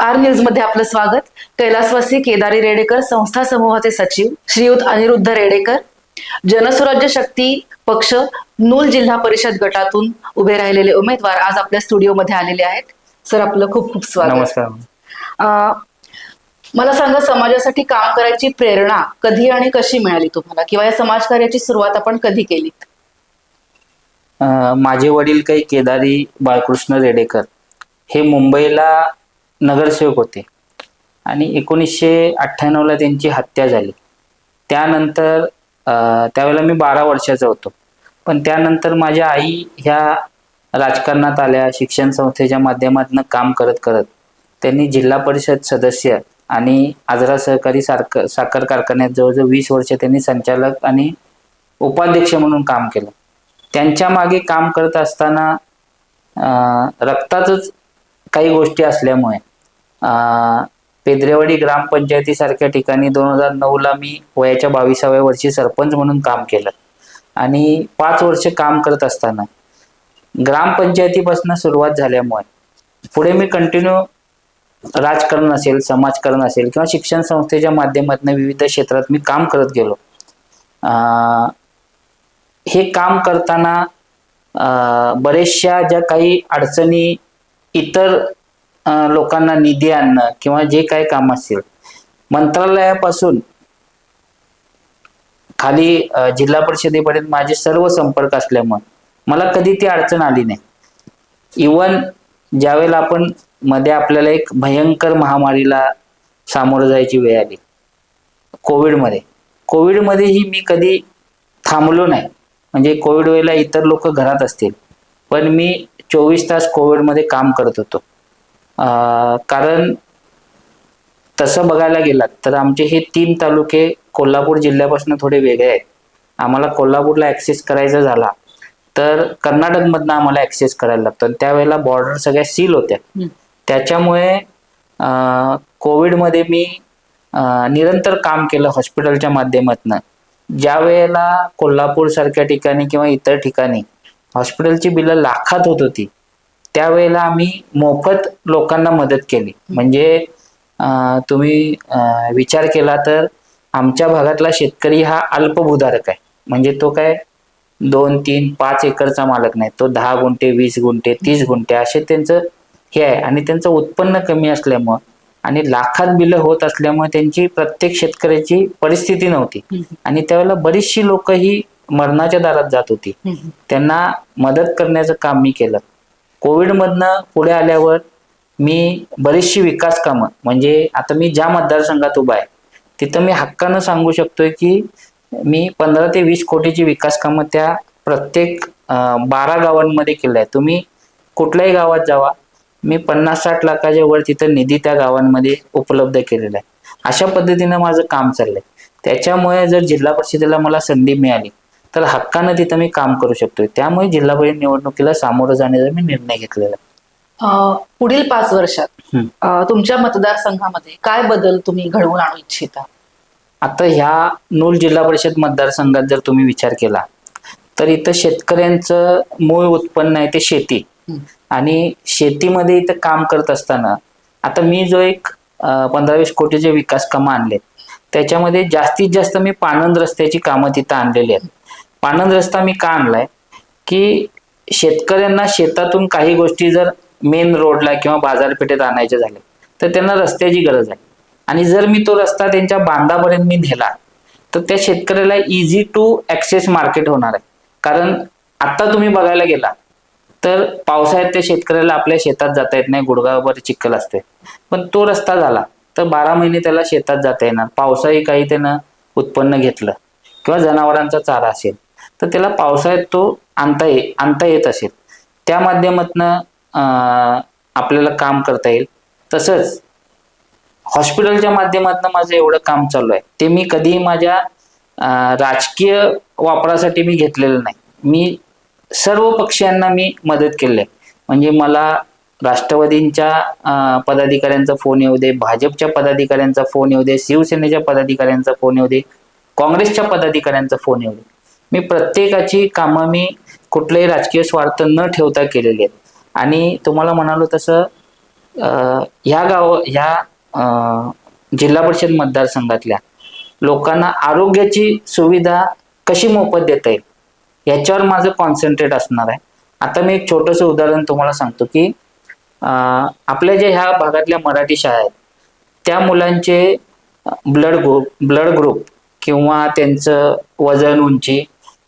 R news मध्ये आपलं स्वागत. कैलासवासी केदारी रेडेकर संस्था समूहाचे सचिव श्रीयुत अनिरुद्ध रेडेकर, जनसुराज्य शक्ती पक्ष नूल जिल्हा परिषद गटातून उभे राहिलेले उमेदवार आज आपल्या स्टुडिओमध्ये आलेले आहेत. सर, आपलं खूप खूप स्वागत. नमस्कार. मला सांगा, समाजासाठी काम करायची प्रेरणा कधी आणि कशी मिळाली तुम्हाला, किंवा या समाजकार्याची सुरुवात आपण कधी केली? माझे वडील काही केदारी बाळकृष्ण रेडेकर हे मुंबईला नगरसेवक होते आणि 1998ला त्यांची हत्या झाली. त्यानंतर त्यावेळेला मी 12 वर्षाचा होतो. पण त्यानंतर माझ्या आई ह्या राजकारणात आल्या. शिक्षण संस्थेच्या माध्यमातून काम करत करत त्यांनी जिल्हा परिषद सदस्य आणि आजरा सहकारी साखर कारखान्यात जवळजवळ 20 वर्ष त्यांनी संचालक आणि उपाध्यक्ष म्हणून काम केलं. त्यांच्या मागे काम करत असताना रक्तातच काही गोष्टी असल्यामुळे पेद्रेवाडी ग्रामपंचायतीसारख्या ठिकाणी 2009ला मी वयाच्या 22व्या वर्षी सरपंच म्हणून काम केलं आणि 5 वर्ष काम करत असताना ग्रामपंचायतीपासून सुरुवात झाल्यामुळे पुढे मी कंटिन्यू राजकारण असेल, समाजकारण असेल किंवा शिक्षण संस्थेच्या माध्यमातून विविध क्षेत्रात मी काम करत गेलो. हे काम करताना बरेचशा ज्या काही अडचणी, इतर लोकांना निधी आणणं किंवा जे काही काम असेल, मंत्रालयापासून खाली जिल्हा परिषदेपर्यंत माझे सर्व संपर्क असल्यामुळे मला कधी ती अडचण आली नाही. इवन ज्यावेळेला आपण मध्ये आपल्याला एक भयंकर महामारीला सामोरं जायची वेळ आली, कोविडमध्येही मी कधी थांबलो नाही. म्हणजे कोविड वेळेला इतर लोक घरात असतील, पण मी 24 तास कोविडमध्ये काम करत होतो. कारण तसं बघायला गेलात तर आमचे हे 3 तालुके कोल्हापूर जिल्ह्यापासून थोडे वेगळे आहेत. आम्हाला कोल्हापूरला ॲक्सेस करायचा झाला तर कर्नाटकमधनं आम्हाला ॲक्सेस करायला लागतो आणि त्यावेळेला बॉर्डर सगळ्या सील होत्या. त्याच्यामुळे कोविडमध्ये मी निरंतर काम केलं हॉस्पिटलच्या माध्यमातून. ज्या वेळेला कोल्हापूर सारख्या ठिकाणी किंवा इतर ठिकाणी हॉस्पिटलची बिलं लाखात होत होती, त्यावेळेला आम्ही मोफत लोकांना मदत केली. म्हणजे तुम्ही विचार केला तर आमच्या भागातला शेतकरी हा अल्पभूधारक आहे. म्हणजे तो काय 2, 3, 5 एकरचा मालक नाही, तो 10 गुंठे, 20 गुंठे, 30 गुंठे असे त्यांचं हे आहे. आणि त्यांचं उत्पन्न कमी असल्यामुळं आणि लाखात बिलं होत असल्यामुळे त्यांची प्रत्येक शेतकऱ्याची परिस्थिती नव्हती आणि त्यावेळेला बरीचशी लोक ही मरणाच्या दारात जात होती. त्यांना मदत करण्याचं काम मी केलं. कोविडमधनं पुढे आल्यावर मी बरीचशी विकास कामं, म्हणजे आता मी ज्या मतदारसंघात उभा आहे तिथं मी हक्कानं सांगू शकतोय की मी 15 ते 20 कोटीची विकास कामं त्या प्रत्येक 12 गावांमध्ये केलं आहे. तुम्ही कुठल्याही गावात जावा, मी 50-60 लाखाच्या वर तिथं निधी त्या गावांमध्ये उपलब्ध केलेला आहे. अशा पद्धतीनं माझं काम चाललंय. त्याच्यामुळे जर जिल्हा परिषदेला मला संधी मिळाली तर हक्कानं तिथं मी काम करू शकतोय. त्यामुळे जिल्हा परिषद निवडणुकीला सामोरं जाण्याचा मी निर्णय घेतलेला. पुढील 5 वर्षात तुमच्या मतदारसंघामध्ये काय बदल तुम्ही घडवून आणू इच्छिता? आता ह्या नूल जिल्हा परिषद मतदारसंघात जर तुम्ही विचार केला तर इथं शेतकऱ्यांचं मूळ उत्पन्न आहे ते शेती आणि शेतीमध्ये इथं काम करत असताना आता मी जो एक 15-20 कोटीचे विकास कामं आणलेत त्याच्यामध्ये जास्तीत जास्त मी पाणंद रस्त्याची कामं तिथं आणलेली आहेत. पाणंद रस्ता मी का आणलाय की शेतकऱ्यांना शेतातून काही गोष्टी जर मेन रोडला किंवा बाजारपेठेत आणायच्या झाल्या तर त्यांना रस्त्याची गरज आहे आणि जर मी तो रस्ता त्यांच्या बांधापर्यंत मी नेला तर त्या शेतकऱ्याला इझी टू ॲक्सेस मार्केट होणार आहे. कारण आता तुम्ही बघायला गेला तर पावसाळ्यात त्या शेतकऱ्याला आपल्या शेतात जाता येत नाही, गुडघाभर चिखल असते. पण तो रस्ता झाला तर 12 महिने त्याला शेतात जाता येणार. पावसाळी काही त्यानं उत्पन्न घेतलं किंवा जनावरांचा चारा असेल तर त्याला पावसाळ्यात तो आणता येत असेल. त्या माध्यमातनं आपल्याला काम करता येईल. तसंच हॉस्पिटलच्या माध्यमातून माझं एवढं काम चालू आहे ते मी कधीही माझ्या राजकीय वापरासाठी मी घेतलेलं नाही. मी सर्व पक्षांना मी मदत केली आहे. म्हणजे मला राष्ट्रवादींच्या पदाधिकाऱ्यांचा फोन येऊ दे, भाजपच्या पदाधिकाऱ्यांचा फोन येऊ दे, शिवसेनेच्या पदाधिकाऱ्यांचा फोन येऊ दे, काँग्रेसच्या पदाधिकाऱ्यांचा फोन येऊ दे, मी प्रत्येकाची कामं मी कुठलेही राजकीय स्वार्थ न ठेवता केलेली आहेत. आणि तुम्हाला म्हणालो तसं ह्या जिल्हा परिषद मतदारसंघातल्या लोकांना आरोग्याची सुविधा कशी मोफत देता येईल याच्यावर माझं कॉन्सन्ट्रेट असणार आहे. आता मी एक छोटंसं उदाहरण तुम्हाला सांगतो की आपल्या ज्या ह्या भागातल्या मराठी शाळा आहेत त्या मुलांचे ब्लड ग्रुप किंवा त्यांचं वजन उंची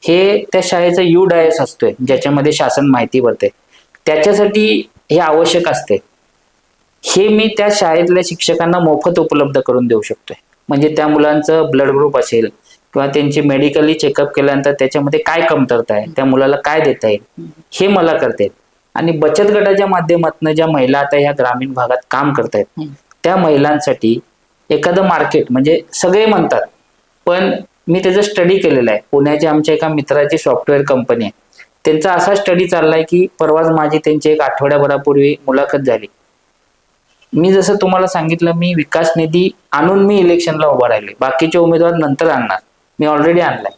हे त्या शाळेचा UDIS असतोय ज्याच्यामध्ये शासन माहिती भरते, त्याच्यासाठी हे आवश्यक असते. हे मी त्या शाळेतल्या शिक्षकांना मोफत उपलब्ध करून देऊ शकतोय. म्हणजे त्या मुलांचं ब्लड ग्रुप असेल किंवा त्यांची मेडिकली चेकअप केल्यानंतर त्याच्यामध्ये काय कमतरता आहे, त्या मुलाला काय देता येईल हे मला करता येईल. आणि बचत गटाच्या माध्यमातून ज्या महिला आता ह्या ग्रामीण भागात काम करतायत त्या महिलांसाठी एखादं मार्केट, म्हणजे सगळे म्हणतात पण मी त्याचा स्टडी केलेला आहे. पुण्याच्या आमच्या एका मित्राची सॉफ्टवेअर कंपनी आहे, त्यांचा असा स्टडी चाललाय की परवाच माझी त्यांची एक आठवड्याभरापूर्वी मुलाखत झाली. मी जसं तुम्हाला सांगितलं मी विकास निधी आणून मी इलेक्शनला उभा राहिले, बाकीचे उमेदवार नंतर आणणार, मी ऑलरेडी आणलाय.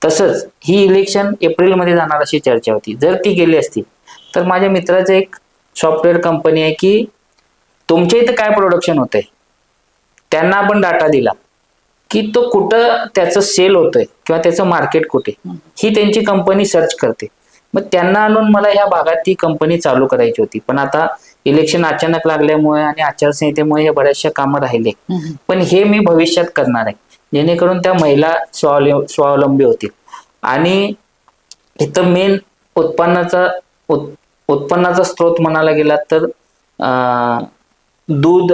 तसंच ही इलेक्शन एप्रिलमध्ये जाणार अशी चर्चा होती. जर ती गेली असती तर माझ्या मित्राचं एक सॉफ्टवेअर कंपनी आहे की तुमच्या इथं काय प्रोडक्शन होतंय त्यांना आपण डाटा दिला की तो कुठं त्याचं सेल होतंय किंवा त्याचं मार्केट कुठे, ही त्यांची कंपनी सर्च करते. मग त्यांना आणून मला ह्या भागात ती कंपनी चालू करायची होती. पण आता इलेक्शन अचानक लागल्यामुळे आणि आचारसंहितेमुळे हे बऱ्याचशा कामं राहिले. पण हे मी भविष्यात करणार आहे जेणेकरून त्या महिला स्वावलंबी होतील. आणि इथं मेन उत्पन्नाचा स्रोत म्हणायला गेला तर दूध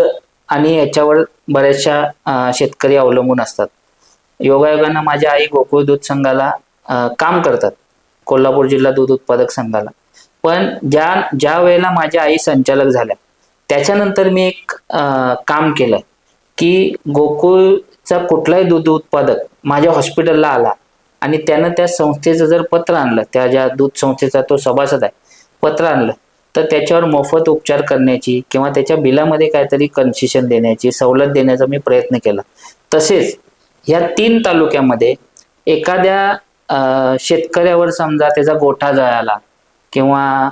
आणि याच्यावर बऱ्याचशा शेतकरी अवलंबून असतात. योगायोगानं माझ्या आई गोकुळ दूध संघाला काम करतात, कोल्हापूर जिल्हा दूध उत्पादक संघाला. पण ज्या वेळेला माझ्या आई संचालक झाल्या त्याच्यानंतर मी एक काम केलं की गोकुळचा कुठलाही दूध उत्पादक माझ्या हॉस्पिटलला आला आणि त्यानं त्या संस्थेचं जर पत्र आणलं, त्या ज्या दूध संस्थेचा तो सभासद आहे, पत्र आणलं तर त्याच्यावर मोफत उपचार करण्याची किंवा त्याच्या बिलामध्ये काहीतरी कन्सेशन देण्याची, सवलत देण्याचा मी प्रयत्न केला. तसेच ह्या 3 तालुक्यामध्ये एखाद्या शेतकऱ्यावर समजा त्याचा गोठा जळाला किंवा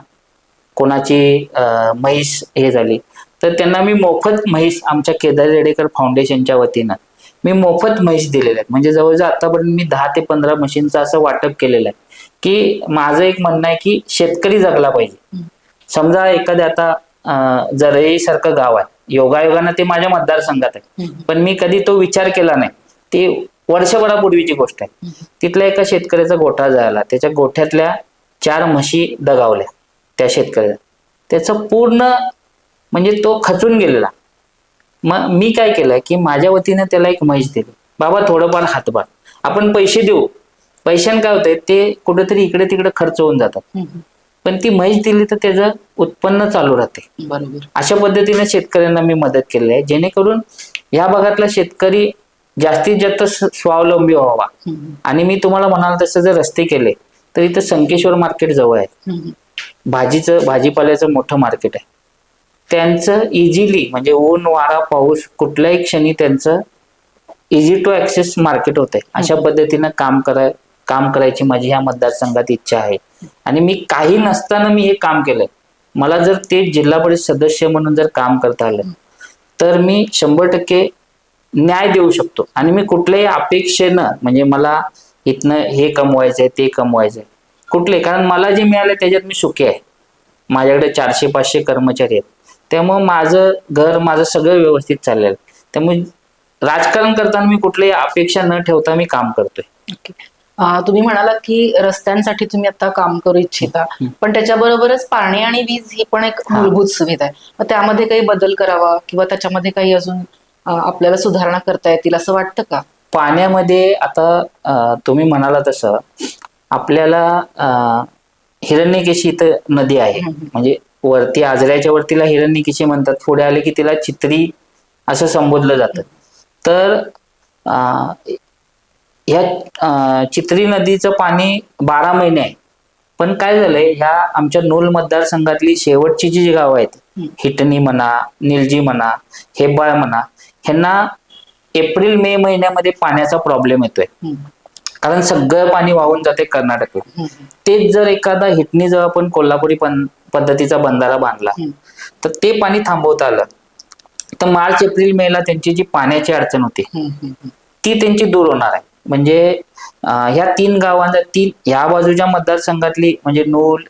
कोणाची म्हैस हे झाली तर त्यांना मी मोफत म्हैस आमच्या केदारी रेडेकर फाउंडेशनच्या वतीनं मी मोफत म्हैस दिलेल्या आहेत. म्हणजे जवळजवळ आतापर्यंत मी 10 ते 15 म्हशींचं असं वाटप केलेलं आहे की माझं एक म्हणणं आहे की शेतकरी जगला पाहिजे. समजा एखाद्या आता जरई सारखं गाव आहे, योगायोगानं ते माझ्या मतदारसंघात आहे, पण मी कधी तो विचार केला नाही. ते वर्षभरापूर्वीची गोष्ट आहे. तिथल्या एका शेतकऱ्याचा गोठा जळाला, त्याच्या गोठ्यातल्या 4 म्हशी दगावल्या त्या शेतकऱ्याला, त्याचं पूर्ण म्हणजे तो खचून गेलेला. मग मी काय केलं की माझ्या वतीनं त्याला एक म्हैस दिली. बाबा थोडंफार हातभार आपण पैसे देऊ, पैशानं काय होतंय ते कुठेतरी इकडे तिकडे खर्च होऊन जातात, पण ती म्हैस दिली तर त्याचं उत्पन्न चालू राहते. बरोबर. अशा पद्धतीने शेतकऱ्यांना मी मदत केली आहे जेणेकरून या भागातला शेतकरी जास्तीत जास्त स्वावलंबी व्हावा. आणि मी तुम्हाला म्हणाल तसं जर रस्ते केले तर इथं संकेश्वर मार्केट जवळ आहे, भाजीपाल्याचं मोठं मार्केट आहे. त्यांचं इझिली म्हणजे ऊन वारा पाऊस कुठल्याही क्षणी त्यांचं इझी टू ऍक्सेस मार्केट होतंय. अशा पद्धतीनं काम करायची माझी ह्या मतदारसंघात इच्छा आहे. आणि मी काही नसताना मी हे काम केलंय. मला जर ते जिल्हा परिषद सदस्य म्हणून जर काम करता आलं तर मी 100% न्याय देऊ शकतो. आणि मी कुठल्याही अपेक्षेनं म्हणजे मला इथनं हे कमवायचंय ते कमवायचंय कुठले, कारण मला जे मिळालं त्याच्यात मी सुखी आहे. माझ्याकडे 400-500 कर्मचारी आहेत, त्यामुळे माझं घर माझं सगळं व्यवस्थित चाललेलं. त्यामुळे राजकारण करताना मी कुठल्याही अपेक्षा न ठेवता मी काम करतोय. तुम्ही म्हणालात की रस्त्यांसाठी तुम्ही आता काम करू इच्छिता, पण त्याच्याबरोबरच पाणी आणि वीज ही पण एक मूलभूत सुविधा आहे. मग त्यामध्ये काही बदल करावा किंवा त्याच्यामध्ये काही अजून आपल्याला सुधारणा करता येतील असं वाटतं का? पाण्यामध्ये आता तुम्ही म्हणाला तसं आपल्याला हिरण्यकेशी इथं नदी आहे, म्हणजे वरती आजऱ्याच्या वरतीला हिरण्यकेशी म्हणतात, पुढे आले की तिला चित्री असं संबोधलं जातं. तर ह्या चित्री नदीचं पाणी 12 महिने आहे. पण काय झालंय ह्या आमच्या नूल मतदारसंघातली शेवटची जी गावं आहेत, हिटणी म्हणा, निलजी म्हणा, हेब्बाळ म्हणा, ह्यांना एप्रिल-मे महिन्यामध्ये पाण्याचा प्रॉब्लेम येतोय. कारण सगळं पाणी वाहून जाते कर्नाटकला. तेच जर एखादा हिटणी जर आपण कोल्हापुरी पद्धतीचा बंधारा बांधला तर ते पाणी थांबवता आलं. तर मार्च एप्रिल मे ला त्यांची जी पाण्याची अडचण होती ती त्यांची दूर होणार आहे. म्हणजे ह्या 3 गावांना ह्या बाजूच्या मतदारसंघातली म्हणजे नूल,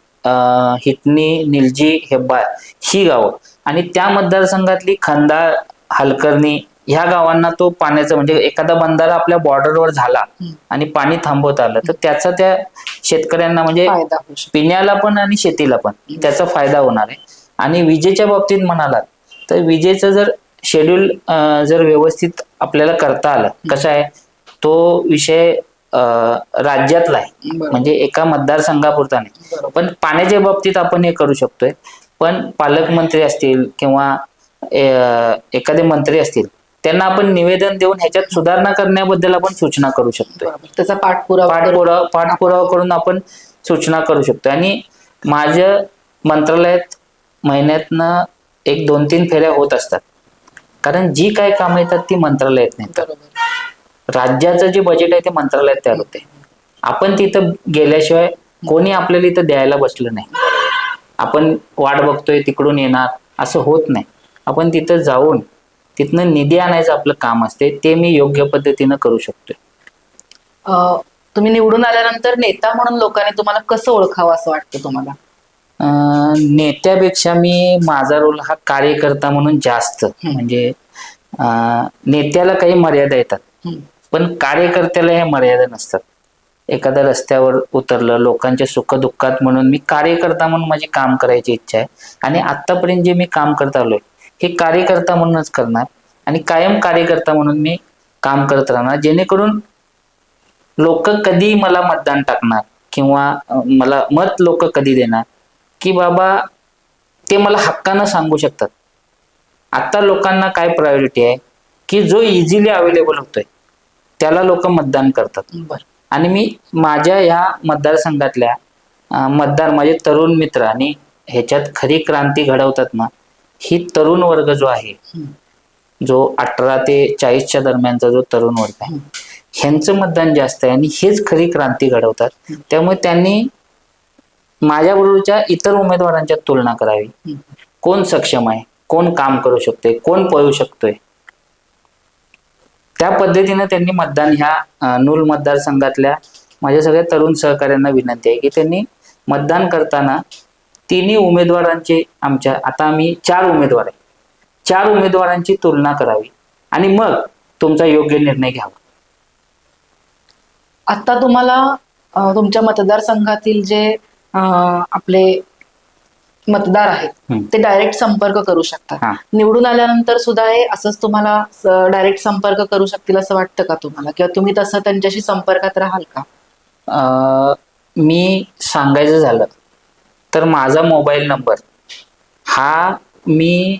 हिटणी, निलजी, हेब्बाळ ही गावं आणि त्या मतदारसंघातली खंदाळ, हलकर्णी ह्या गावांना तो पाण्याचा म्हणजे एखादा बंधारा आपल्या बॉर्डरवर झाला आणि पाणी थांबवता आलं तर त्याचा त्या शेतकऱ्यांना म्हणजे फायदा होऊ शकतो. पिण्याला पण आणि शेतीला पण त्याचा फायदा होणार आहे. आणि विजेच्या बाबतीत म्हणालात तर विजेचं जर शेड्यूल जर व्यवस्थित आपल्याला करता आलं, कसं आहे तो विषय राज्यातला आहे बरोबर. म्हणजे एका मतदारसंघापुरता नाही. बरोबर. पण पाण्याच्या बाबतीत आपण हे करू शकतोय. पण पालकमंत्री असतील किंवा एखादे मंत्री असतील त्यांना आपण निवेदन देऊन ह्याच्यात सुधारणा करण्याबद्दल आपण सूचना करू शकतोय. बरोबर. त्याचा पाठपुरावा पाठपुरावा करून आपण सूचना करू शकतो. आणि माझ्या मंत्रालयात महिन्यातनं 1-2-3 फेऱ्या होत असतात. कारण जी काय कामं येतात ती मंत्रालयात नेतात. बरोबर. राज्याचं जे बजेट आहे ते मंत्रालयात तयार होते. आपण तिथं गेल्याशिवाय कोणी आपल्याला इथं द्यायला बसलं नाही. आपण वाट बघतोय तिकडून येणार असं होत नाही. आपण तिथं जाऊन तिथनं निधी आणायचं आपलं काम असते. ते मी योग्य पद्धतीनं करू शकतोय. तुम्ही निवडून आल्यानंतर नेता म्हणून लोकांनी तुम्हाला कसं ओळखावं असं वाटतं तुम्हाला? नेत्यापेक्षा मी माझा रोल हा कार्यकर्ता म्हणून जास्त म्हणजे नेत्याला काही मर्यादा येतात पण कार्यकर्त्याला हे मर्यादा नसतात. एखाद्या रस्त्यावर उतरलं लोकांच्या सुखदुःखात म्हणून मी कार्यकर्ता म्हणून माझी काम करायची इच्छा आहे. आणि आतापर्यंत जे मी काम करत आलोय हे कार्यकर्ता म्हणूनच करणार आणि कायम कार्यकर्ता म्हणून मी काम करत राहणार. जेणेकरून लोक कधी मला मतदान टाकणार किंवा मला मत लोक कधी देणार की बाबा ते मला हक्कानं सांगू शकतात. आता लोकांना काय प्रायोरिटी आहे की जो इझिली अवेलेबल होतोय त्याला लोक मतदान करतात. आणि मी माझ्या ह्या मतदारसंघातल्या मतदार माझे तरुण मित्र आणि ह्याच्यात खरी क्रांती घडवतात ना ही तरुण वर्ग जो आहे जो 18 ते 40च्या दरम्यानचा जो तरुण वर्ग आहे ह्यांचं मतदान जास्त आहे आणि हेच खरी क्रांती घडवतात. त्यामुळे त्यांनी माझ्याबरोबरच्या इतर उमेदवारांच्या तुलना करावी. कोण सक्षम आहे, कोण काम करू शकतोय, कोण पळू शकतोय, त्या पद्धतीनं त्यांनी मतदान ह्या नूल मतदारसंघातल्या माझ्या सगळ्या तरुण सहकाऱ्यांना विनंती आहे की त्यांनी मतदान करताना तिन्ही उमेदवारांचे आता आम्ही 4 उमेदवार आहे 4 उमेदवारांची तुलना करावी आणि मग तुमचा योग्य निर्णय घ्यावा. आता तुम्हाला तुमच्या मतदारसंघातील जे आपले मतदार आहेत ते डायरेक्ट संपर्क करू शकतात. निवडून आल्यानंतर सुद्धा हे असंच तुम्हाला डायरेक्ट संपर्क करू शकतील असं वाटतं का तुम्हाला किंवा तुम्ही तसं त्यांच्याशी संपर्कात राहाल का? मी सांगायचं झालं तर माझा मोबाईल नंबर हा मी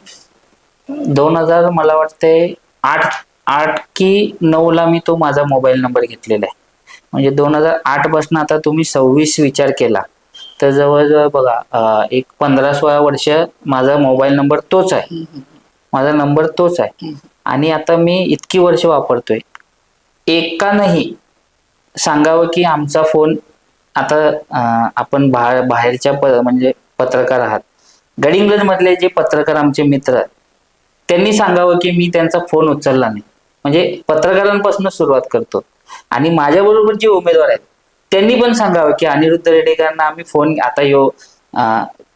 2000 मला वाटते 8 की 9 ला मी तो माझा मोबाईल नंबर घेतलेला आहे. म्हणजे 2008 पासून आता तुम्ही 26 विचार केला तर जवळजवळ बघा एक 15-16 वर्ष माझा मोबाईल नंबर तोच आहे. माझा नंबर तोच आहे आणि आता मी इतकी वर्ष वापरतोय. एकानंही सांगावं की आमचा फोन आता आपण बाहेरच्या म्हणजे पत्रकार आहात गडिंग्लज मधले जे पत्रकार आमचे मित्र त्यांनी सांगावं की मी त्यांचा फोन उचलला नाही. म्हणजे पत्रकारांपासून सुरुवात करतो. आणि माझ्याबरोबर जे उमेदवार आहेत त्यांनी पण सांगावं की अनिरुद्ध रेडेकरांना आम्ही फोन आता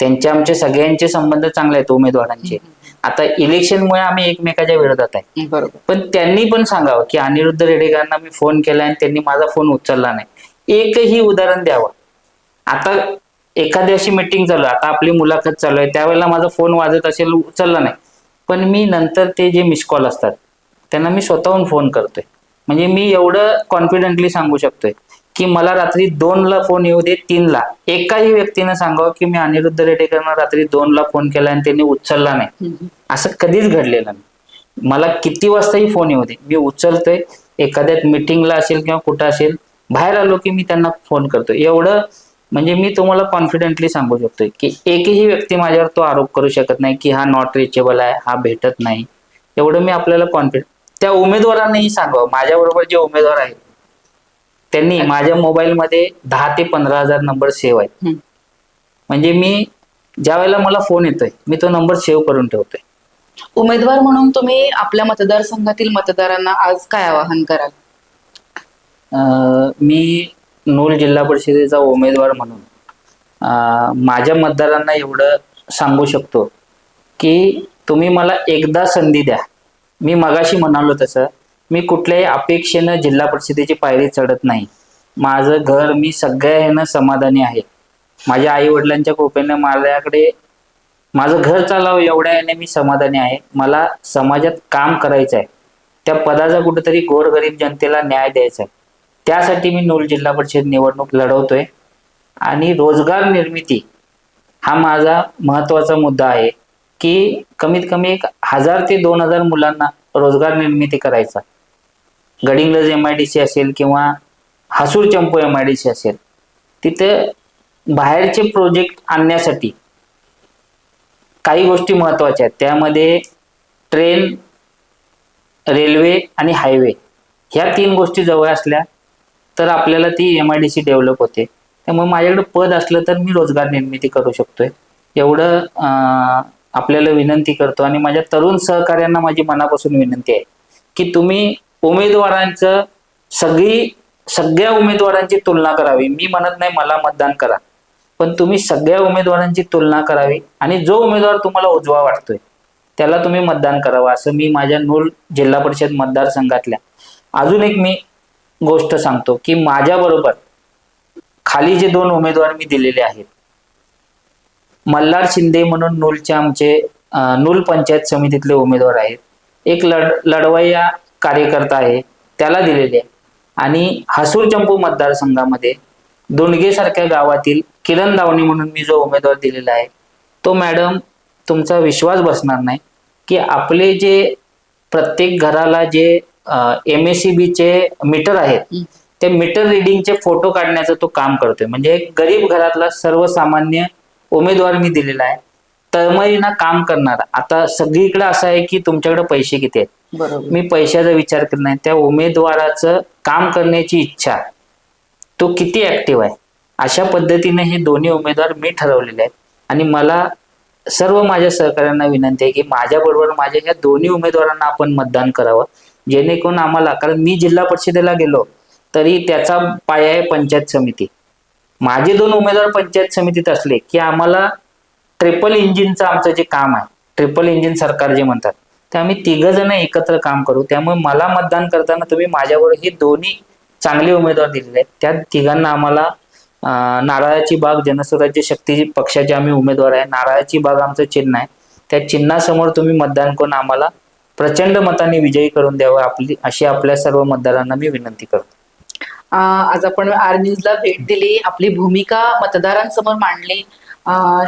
त्यांचे आमचे सगळ्यांचे संबंध चांगले आहेत उमेदवारांचे. आता इलेक्शनमुळे आम्ही एकमेकाच्या विरोधात आहे बरोबर पण त्यांनी पण सांगावं की अनिरुद्ध रेडेकरांना मी फोन केला आणि त्यांनी माझा फोन उचलला नाही. एकही उदाहरण द्यावं. आता एखादी अशी मीटिंग चालू आहे आता आपली मुलाखत चालू आहे त्यावेळेला माझा फोन वाजत असेल उचलला नाही पण मी नंतर ते जे मिस कॉल असतात त्यांना मी स्वतःहून फोन करतोय. म्हणजे मी एवढं कॉन्फिडेंटली सांगू शकतोय की मला रात्री 2 ला फोन येऊ दे 3 ला एकाही व्यक्तीनं सांगावं की मी अनिरुद्ध रेडेकरांना रात्री 2 ला फोन केला आणि त्यांनी उचलला नाही असं कधीच घडलेलं नाही. मला किती वाजताही फोन येऊ दे मी उचलतोय. एखाद्या मीटिंगला असेल किंवा कुठं असेल बाहेर आलो की मी त्यांना फोन करतो. एवढं म्हणजे मी तुम्हाला कॉन्फिडेंटली सांगू शकतोय की एकही व्यक्ती माझ्यावर तो आरोप करू शकत नाही की हा नॉट रिचेबल आहे हा भेटत नाही. एवढं मी आपल्याला कॉन्फिडंट त्या उमेदवारांनाही सांगावं. माझ्याबरोबर जे उमेदवार आहेत त्यांनी माझ्या मोबाईलमध्ये 10,000 ते 15,000 नंबर सेव्ह आहेत. म्हणजे मी ज्या वेळेला मला फोन येतोय मी तो नंबर सेव्ह करून ठेवतोय. उमेदवार म्हणून तुम्ही आपल्या मतदारसंघातील मतदारांना आज काय आवाहन कराल? मी नूल जिल्हा परिषदेचा उमेदवार म्हणून माझ्या मतदारांना एवढं सांगू शकतो की तुम्ही मला एकदा संधी द्या. मी मगाशी म्हणालो तसं मी कुठल्याही अपेक्षेनं जिल्हा परिषदेची पायरी चढत नाही. माझं घर मी सगळ्या ह्यानं समाधानी आहे. माझ्या आई वडिलांच्या कृपेने माझ्याकडे माझं घर चालावं एवढ्या याने मी समाधानी आहे. मला समाजात काम करायचं आहे. त्या पदाचा कुठेतरी गोरगरीब जनतेला न्याय द्यायचा आहे. त्यासाठी मी नूल जिल्हा परिषद निवडणूक लढवतोय आणि रोजगार निर्मिती हा माझा महत्वाचा मुद्दा आहे की कमीत कमी 1000 ते 2000 मुलांना रोजगार निर्मिती करायचा. गडिंग्लज MIDC असेल किंवा हसूर चंपू MIDC असेल, तिथे बाहेरचे प्रोजेक्ट आणण्यासाठी काही गोष्टी महत्वाच्या आहेत. त्यामध्ये ट्रेन, रेल्वे आणि हायवे ह्या 3 गोष्टी जवळ असल्या तर आपल्याला ती MIDC डेव्हलप होते. त्यामुळे माझ्याकडे पद असलं तर मी रोजगार निर्मिती करू शकतोय एवढं आपल्याला विनंती करतो. आणि माझ्या तरुण सहकार्यांना माझी मनापासून विनंती आहे की तुम्ही उमेदवारांचं सगळ्या उमेदवारांची तुलना करावी. मी म्हणत नाही मला मतदान करा, पण तुम्ही सगळ्या उमेदवारांची तुलना करावी आणि जो उमेदवार तुम्हाला उजवा वाटतोय त्याला तुम्ही मतदान करावं असं मी माझ्या नूल जिल्हा परिषद मतदारसंघातल्या अजून एक मी गोष्ट सांगतो की माझ्याबरोबर खाली जे 2 उमेदवार मी दिलेले आहेत, मल्हार शिंदे म्हणून नूलचे आमचे नूल पंचायत समितीतले उमेदवार आहेत. एक लढवय्या कार्यकर्ता आहे त्याला दिलेले आहे. आणि हसूर चंपू मतदारसंघामध्ये दोंडगे सारख्या गावातील किरण दावणी म्हणून मी जो उमेदवार दिलेला आहे तो मॅडम तुमचा विश्वास बसणार नाही की आपले जे प्रत्येक घराला जे MACBचे मीटर आहेत ते मीटर रिडिंगचे फोटो काढण्याचं तो काम करतोय. म्हणजे एक गरीब घरातला सर्वसामान्य उमेदवार मी दिलेला आहे, तळमळीनं काम करणारा. आता सगळीकडे असं आहे की तुमच्याकडे पैसे किती आहेत, बरोबर. मी पैशाचा विचार करत नाही. त्या उमेदवाराचं काम करण्याची इच्छा, तो किती ऍक्टिव्ह आहे, अशा पद्धतीने हे दोन्ही उमेदवार मी ठरवलेले आहेत. आणि मला सर्व माझ्या सहकाऱ्यांना विनंती आहे की माझ्याबरोबर माझ्या ह्या दोन्ही उमेदवारांना आपण मतदान करावं, जेणेकरून आम्हाला, कारण मी जिल्हा परिषदेला गेलो तरी त्याचा पाया आहे पंचायत समिती. माझे 2 उमेदवार पंचायत समितीत असले की आम्हाला ट्रिपल इंजिनचं आमचं जे काम आहे, ट्रिपल इंजिन सरकार जे म्हणतात, ते आम्ही 3 जण एकत्र काम करू. त्यामुळे मला मतदान करताना तुम्ही माझ्याबरोबर हे दोन्ही चांगले उमेदवार दिलेले आहेत. त्या 3घांना आम्हाला नारळाची बाग जनसुराज्य शक्ती पक्षाचे आम्ही उमेदवार आहे. नारळाची बाग आमचं चिन्ह आहे. त्या चिन्हासमोर तुम्ही मतदान करून आम्हाला प्रचंड मताने विजयी करून द्यावं अशी आपल्या सर्व मतदारांना मी विनंती करतो. आज आपण आर न्यूजला भेट दिली, आपली भूमिका मतदारांसमोर मांडली.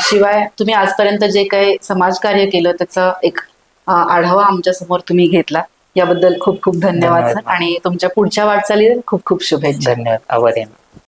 शिवाय तुम्ही आजपर्यंत जे काही समाजकार्य केलं त्याचा एक आढावा आमच्या समोर तुम्ही घेतला, याबद्दल खूप खूप धन्यवाद सर. आणि तुमच्या पुढच्या वाटचालीला खूप खूप शुभेच्छा. धन्यवाद. आभारी आहे.